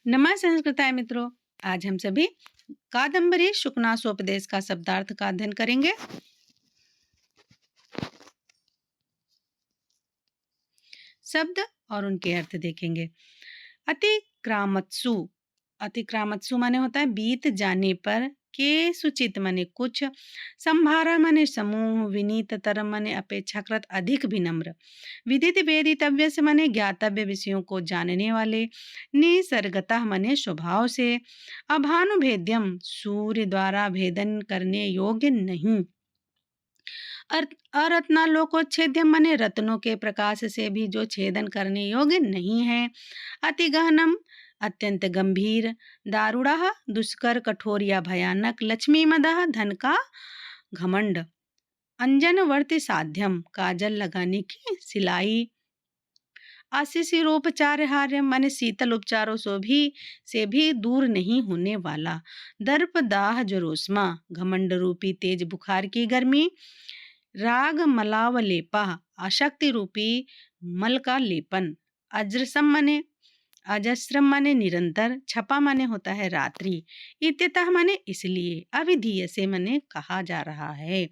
नमः संस्कृताय मित्रों। आज हम सभी कादम्बरी शुकनासोपदेश का शब्दार्थ का अध्ययन करेंगे। शब्द और उनके अर्थ देखेंगे। अतिक्रामत्सु अतिक्रामत्सु माने होता है बीत जाने पर, के सुचित माने कुछ, संभारा माने समूह, विनीततर माने अपेक्षाकृत अधिक विनम्र, विदित वेदितव्य से माने ज्ञातव्य विषयों को जानने वाले, निसर्गतः माने स्वभाव से, अभानुभेद्यम सूर्य द्वारा भेदन करने योग्य नहीं, अरत्नालोकोच्छेद्यम माने रत्नों के प्रकाश से भी जो छेदन करने योग्य नहीं है, अति गहनम अत्यंत गंभीर, दारुणः दुष्कर कठोर या भयानक, लक्ष्मी मदः धन का घमंड, अंजनवर्ती साध्यम काजल लगाने की सिलाई, आशीषिरोपचारहार्य माने शीतल उपचारों से भी दूर नहीं होने वाला, दर्प दाह जरोस्मा घमंड रूपी तेज बुखार की गर्मी, राग मलावलेपा आशक्ति रूपी मल का लेपन, अज्रसम माने अजस्रम माने निरंतर, छपा माने होता है रात्रि, इत्यतः माने इसलिए, अविधीय से माने कहा जा रहा है,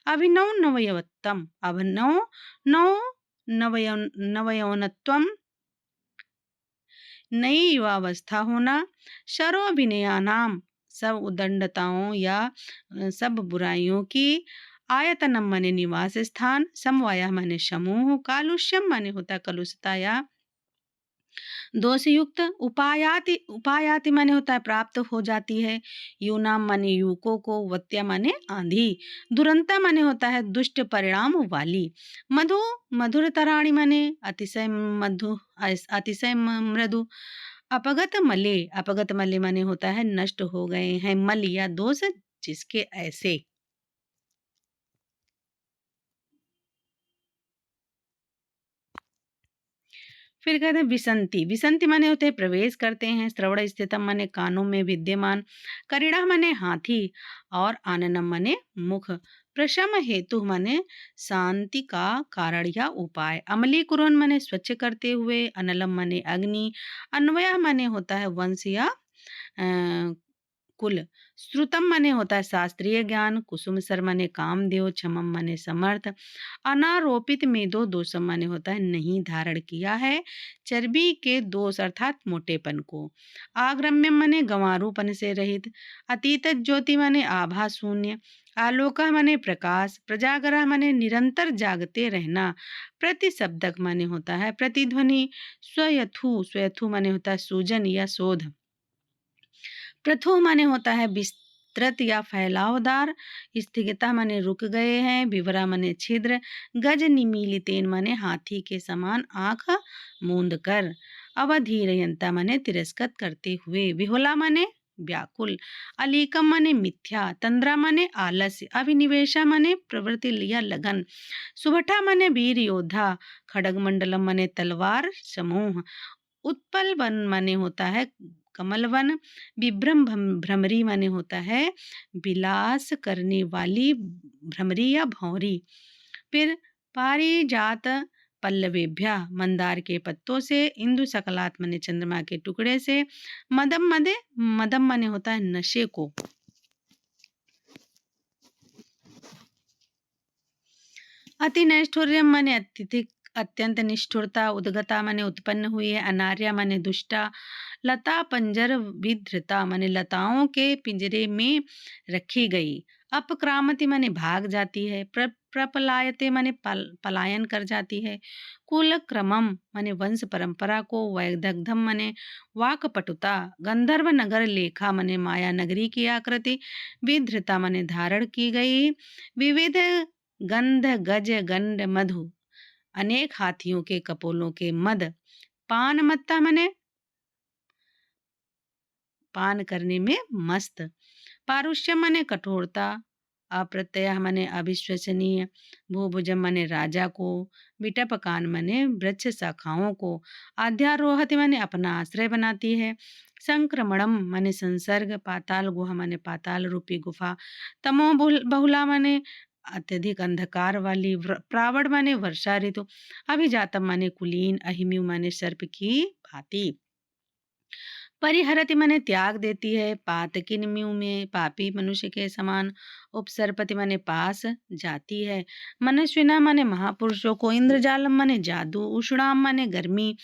अभिनव नवयवत्तम अभिनव नव नवयौनत्वम नई युवावस्था होना, शरोभिनयानाम सब उदंडताओं या सब बुराइयों की, आयतनम माने निवास स्थान, समवाया माने समूह, कालुष्यम माने होता है कलुषता या दोषयुक्त, उपायाति उपायाति माने होता है प्राप्त हो जाती है, यूनाम माने युवकों को, वत्या माने आंधी, दुरंता माने होता है दुष्ट परिणाम वाली, मधु मधुरतराणी माने अतिशय मधु अतिशय मृदु, अपगत मले माने होता है नष्ट हो गए हैं मल या दोष जिसके ऐसे। फिर कहते हैं विसंति, विसंति माने होते हैं प्रवेश करते हैं, श्रवण स्थितम माने कानों में विद्यमान, करिणा माने हाथी और आननम माने मुख, प्रशम हेतु माने शांति का कारण या उपाय, अमलीकुरन माने स्वच्छ करते हुए, अनलम माने अग्नि, अन्वय माने होता है वंश या कुल, श्रुतम माने होता है शास्त्रीय ज्ञान, कुसुम सर माने कामदेव, क्षमम माने समर्थ, अनारोपित मेदो दोषम माने होता है नहीं धारण किया है चर्बी के दोष अर्थात मोटेपन को, आग्रम्य माने गंवारूपन से रहित, अतीत ज्योति माने आभा शून्य, आलोक माने प्रकाश, प्रजागरा माने निरंतर जागते रहना, प्रतिशब्दक माने होता है प्रतिध्वनि, स्वयथु माने होता है सूजन या शोध, प्रथु माने होता है विस्तृत या फैलावदार, स्थिगता माने रुक गए हैं, विवरा माने छिद्र, गज निमीलितेन माने हाथी के समान आंख मूंद कर, अवधीरयंता माने तिरस्कृत करते हुए, विहुला माने व्याकुल, अलीकम माने मिथ्या, तंद्रा माने आलस्य, अभिनिवेशा माने प्रवृत्ति या लगन, सुभटा माने वीर योद्धा, खड़गमंडलम माने तलवार समूह, उत्पल वन माने होता है कमल वन, विभ्रम भ्रमरी माने होता है विलास करने वाली भ्रमरी या भौरी, फिर पारिजात पल्लवेभ्या मंदार के पत्तों से, इंदु सकलात माने चंद्रमा के टुकड़े से, मदम माने होता है नशे को, अति नैष्ठुर्य माने अत्यधिक अत्यंत निष्ठुरता, उद्गता माने उत्पन्न हुई है, अनार्या माने दुष्टा, लता पंजर विधृता माने लताओं के पिंजरे में रखी गई, अपक्रामति माने भाग जाती है, प्रपलायते माने पलायन कर जाती है, कुल क्रमम माने वंश परंपरा को, वैदग्धम माने वाकपटुता, गंधर्व नगर लेखा माने माया नगरी की आकृति, विधृता माने धारण की गई, विविध गंध गज गंड मधु अनेक हाथियों के कपोलों के मद, पान मत्ता मने पान करने में मस्त, पारुष्य मने कठोरता, अप्रत्यय मने अविश्वसनीय, भूभुजम मने राजा को, विटपकान मने वृक्ष शाखाओं को, आध्यारोहति मने अपना आश्रय बनाती है, संक्रमणम मने संसर्ग, पाताल गुहा मने पाताल रूपी गुफा, तमो बहुला मने अत्यधिक अंधकार वाली, प्रावण माने वर्षा ऋतु, अभिजातम माने कुलीन, अहिम्यु माने सर्प की भांति, परिहरति माने त्याग देती है, पातकिन म्यू में पापी मनुष्य के समान, उपसर्पति माने पास जाती है, मनस्विना माने महापुरुषों को, इंद्रजालम माने जादू, उषणाम माने गर्मी,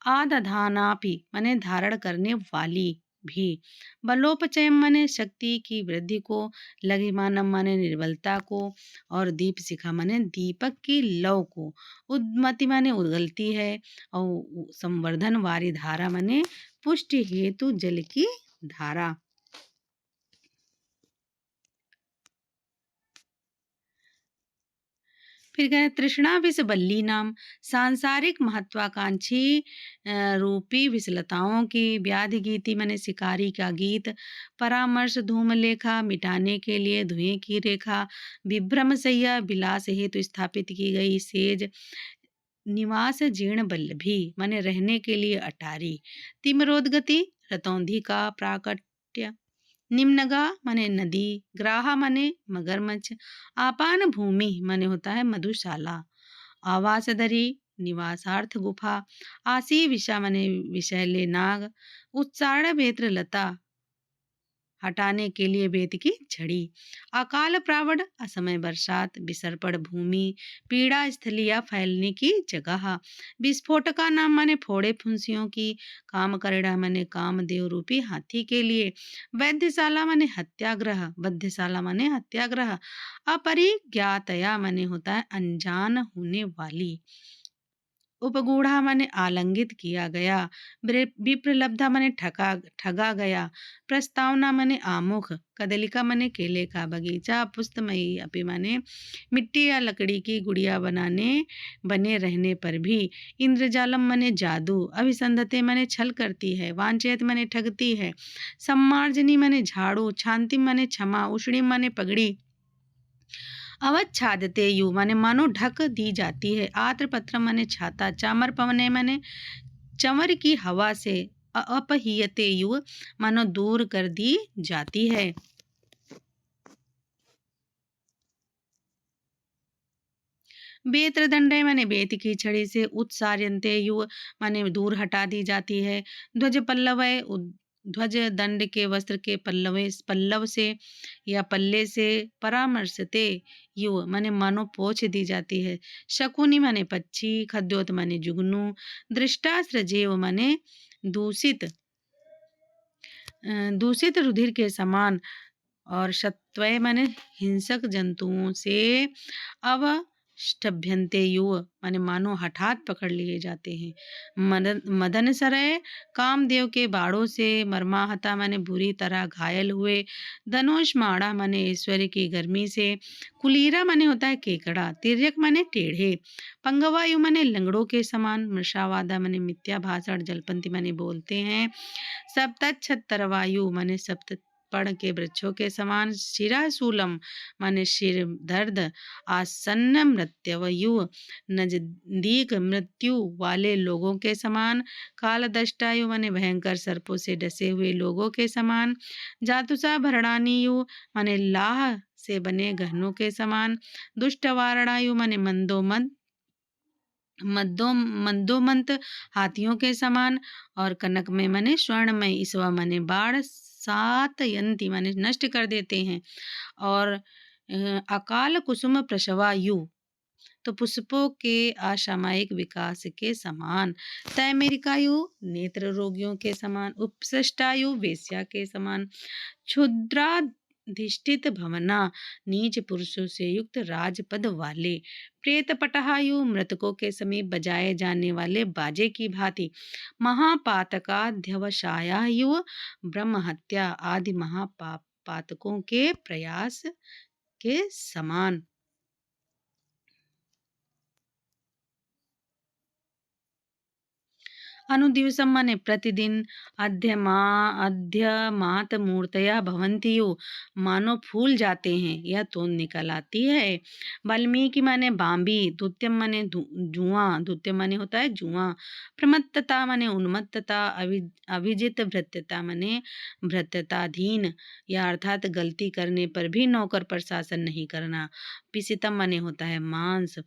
आदधानापि माने धारण करने वाली भी, बलोपचयम माने शक्ति की वृद्धि को, लघिमानम माने निर्बलता को, और दीप शिखा माने दीपक की लौ को, उद्मति माने उगलती है, और संवर्धन वारी धारा माने पुष्टि हेतु जल की धारा। फिर कह तृष्णा विष बल्ली नाम, सांसारिक महत्वाकांक्षी रूपी विसलताओं की, व्याधि गीति मने शिकारी का गीत, परामर्श धूम लेखा मिटाने के लिए धुएं की रेखा, विभ्रम सैया विलास हेतु स्थापित की गई सेज, निवास जीर्ण बल्लभी माने रहने के लिए अटारी, तिमरोदगति रतौंधी का प्राकट्य, निम्नगा माने नदी, ग्राहा माने मगरमच्छ, आपान भूमि माने होता है मधुशाला, आवासदरी निवासार्थ गुफा, आसी विषा माने विषैले नाग, उच्चारण बेत्र लता हटाने के लिए बेत की छड़ी, अकाल प्रावड़ असमय बरसात, बिसर्पण भूमि पीड़ा स्थली या फैलने की जगह, विस्फोट का नाम माने फोड़े फुंसियों की, काम करेड़ा माने कामदेव रूपी हाथी के लिए, वैद्यशाला माने हत्याग्रह, बद्धशाला माने हत्याग्रह, अपरिज्ञातया माने होता है अनजान होने वाली, उपगूढ़ा माने आलंगित किया गया, विप्रलब्धा माने ठगा ठगा गया, प्रस्तावना माने आमुख, कदलिका माने केले का बगीचा, पुस्तमयी अपि माने मिट्टी या लकड़ी की गुड़िया बनाने बने रहने पर भी, इंद्रजालम माने जादू, अभिसंधते माने छल करती है, वांछेत माने ठगती है, सम्मार्जनी माने झाड़ू, शांति माने क्षमा, उष्णी माने पगड़ी, अवच्छादते यु माने मानो ढक दी जाती है, आत्रपत्र माने छाता, चामर पवने माने चंवर की हवा से, अपहीयते यु मानो दूर कर दी जाती है। बेत्रदंडे माने बेत की छड़ी से, उत्सार्यन्ते यु माने दूर हटा दी जाती है, ध्वज पल्लव ध्वज दंड के वस्त्र के पल्लव से या पल्ले से, परामर्शते यु माने मानो पोछ दी जाती है, शकुनी माने पक्षी, खद्योत माने जुगनू, दृष्टास्त्रजेव माने दूषित दूषित रुधिर के समान, और शत्वय माने हिंसक जंतुओं से, अवष्टभ्यन्ते युव माने मानो हठात पकड़ लिए जाते हैं, मदन मदन सरय कामदेव के बाड़ों से, मर्माहता माने बुरी तरह घायल हुए, धनुष माड़ा माने ऐश्वर्य की गर्मी से, कुलीरा माने होता है केकड़ा, तिर्यक माने टेढ़े, पंगवायु माने लंगड़ों के समान, मृषावादा माने मिथ्या भाषण, जलपंथी माने बोलते हैं, सप्तच्छत्रवायु माने सप्त पर्ण के वृक्षों के समान, शिराशूलम माने सिर दर्द, आसन्न मृत्युवयु नजदीक मृत्यु वाले लोगों के समान, कालदष्टायु माने भयंकर सर्पों से डसे हुए लोगों के समान, जातुसा भरणानीयु माने लाह से बने गहनों के समान, दुष्ट वारणायु माने मंदोमंत हाथियों के समान, और कनक में माने स्वर्णमय, ईसवा माने बाढ़, सात यंती माने नष्ट कर देते हैं, और अकाल कुसुम प्रसवायु तो पुष्पों के असामयिक विकास के समान, तैमेरिकायु नेत्र रोगियों के समान, उपसृष्टायु वेश्या के समान, क्षुद्राधिष्ठित भवना नीच पुरुषों से युक्त राजपद वाले, प्रेत पटहायु मृतकों के समीप बजाए जाने वाले बाजे की भांति, महापातकाध्यवसायायु ब्रह्म हत्या आदि महापाप पातकों के प्रयास के समान। अनुदिवसम माने प्रतिदिन, अध्यमात मूर्तया भवन्ति यु मानो फूल जाते हैं या तो निकल आती है, वाल्मीकि माने बाम्बी, द्वितीयम माने जुआ, द्वितीय माने होता है जुआ, प्रमत्तता माने उन्मत्तता, अभिजित भृत्यता माने भृत्यताधीन या अर्थात गलती करने पर भी नौकर पर शासन नहीं करना, पिसितम माने होता है मांस,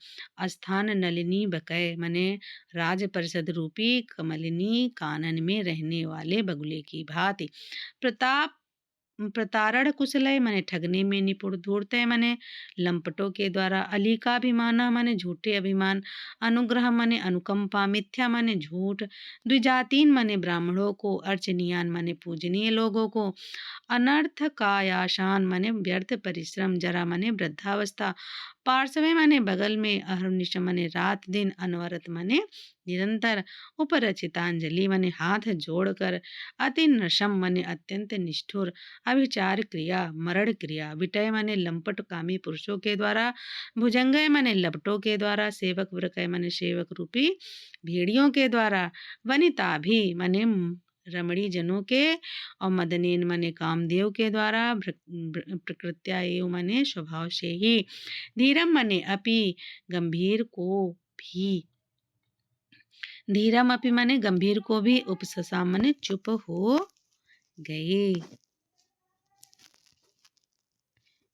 स्थान नलिनी बकय माने राज परिषद रूपी कमल मलिनी कानन में रहने वाले बगुले की भांति। प्रताप प्रतारण कुशलय माने ठगने में निपुण। धूर्तय माने लंपटों के द्वारा। अलीकाभिमाना माने झूठे अभिमान। अनुग्रह माने अनुकंपा। मिथ्या माने झूठ। द्विजातीन माने ब्राह्मणों को। अर्चनीयान माने पूजनीय लोगों को। अनर्थ कायाशान माने व्यर्थ परिश्रम। जरा माने वृद्धावस्था। पार्श्वे माने बगल में। अहर्निश माने रात दिन। अनवरत माने निरंतर। उपरचितांजलि माने हाथ जोड़कर। अति नशम माने अत्यंत निष्ठुर। अभिचार क्रिया मरण क्रिया। विटय माने लंपट कामी पुरुषों के द्वारा। भुजंगय माने लपटों के द्वारा। सेवक वृकय माने सेवक रूपी भेड़ियों के द्वारा। वनिता भी माने रमणी जनों के। और मदनेन माने कामदेव के द्वारा। प्रकृत्या एवं माने स्वभाव से ही। धीरम माने अपि गंभीर को भी। धीरम अपि माने गंभीर को भी। उपससा माने चुप हो गए।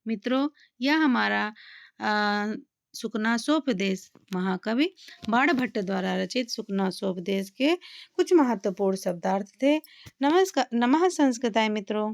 मित्रों, यह हमारा सुकनासोपदेश महाकवि बाणभट्ट द्वारा रचित सुकनासोपदेश के कुछ महत्वपूर्ण शब्दार्थ थे। नमस्कार, नमः संस्कृताय मित्रों।